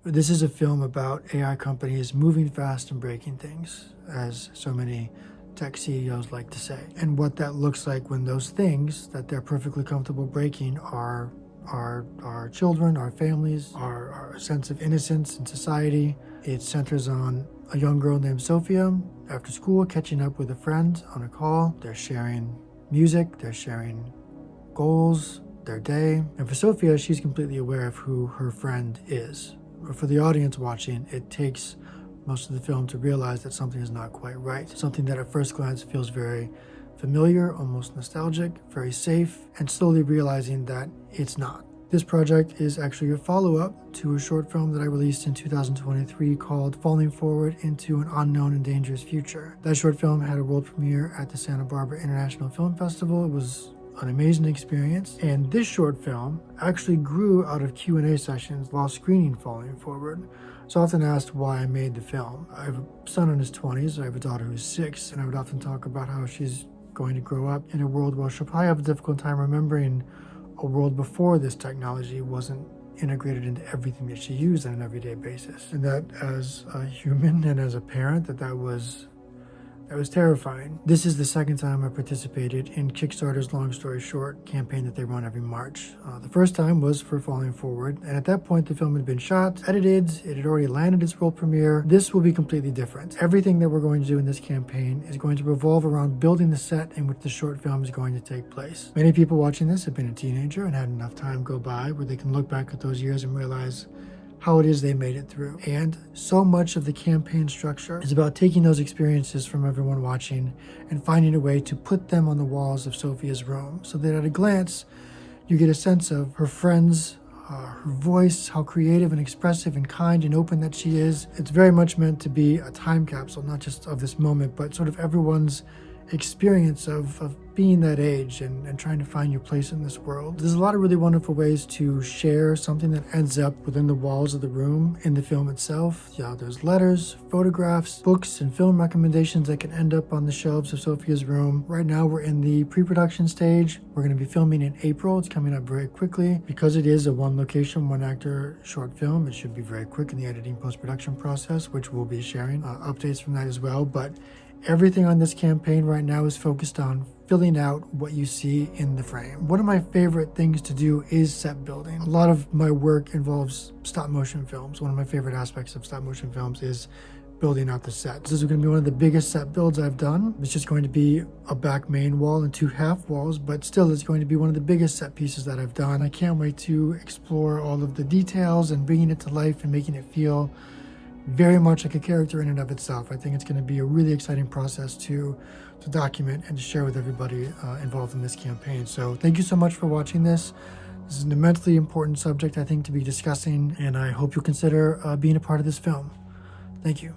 This is a film about AI companies moving fast and breaking things, as so many tech CEOs like to say, and what that looks like when those things that they're perfectly comfortable breaking are our children, our families, our sense of innocence in society. It centers on a young girl named Sofia after school catching up with a friend on a call. They're sharing music, they're sharing goals, their day. And for Sofia, she's completely aware of who her friend is. But for the audience watching, it takes most of the film to realize that something is not quite right. Something that at first glance feels very familiar, almost nostalgic, very safe, and slowly realizing that it's not. This project is actually a follow-up to a short film that I released in 2023 called Falling Forward into an Unknown and Dangerous Future. That short film had a world premiere at the Santa Barbara International Film Festival. It was an amazing experience, and this short film actually grew out of Q&A sessions while screening Falling Forward. So I often asked why I made the film. I have a son in his 20s, I have a daughter who's 6, and I would often talk about how she's going to grow up in a world where she'll probably have a difficult time remembering a world before this technology wasn't integrated into everything that she used on an everyday basis. And that as a human and as a parent, that was terrifying. This is the second time I participated in Kickstarter's Long Story Short campaign that they run every March. The first time was for Falling Forward, and at that point the film had been shot, edited, it had already landed its world premiere. This will be completely different. Everything that we're going to do in this campaign is going to revolve around building the set in which the short film is going to take place. Many people watching this have been a teenager and had enough time go by where they can look back at those years and realize how it is they made it through. And so much of the campaign structure is about taking those experiences from everyone watching and finding a way to put them on the walls of Sofia's room so that at a glance, you get a sense of her friends, her voice, how creative and expressive and kind and open that she is. It's very much meant to be a time capsule, not just of this moment, but sort of everyone's experience of being that age and trying to find your place in this world. There's a lot of really wonderful ways to share something that ends up within the walls of the room in the film itself. Yeah, there's letters, photographs, books, and film recommendations that can end up on the shelves of Sofia's room. Right now we're in the pre-production stage. We're going to be filming in April. It's coming up very quickly. Because it is a one location, one actor short film, it should be very quick in the editing post-production process, which we'll be sharing updates from that as well. But everything on this campaign right now is focused on filling out what you see in the frame. One of my favorite things to do is set building. A lot of my work involves stop motion films. One of my favorite aspects of stop motion films is building out the sets. This is going to be one of the biggest set builds I've done. It's just going to be a back main wall and 2 half walls, but still it's going to be one of the biggest set pieces that I've done. I can't wait to explore all of the details and bringing it to life and making it feel very much like a character in and of itself. I think it's going to be a really exciting process to document and to share with everybody involved in this campaign. So thank you so much for watching this. This is an immensely important subject, I think, to be discussing, and I hope you'll consider being a part of this film. Thank you.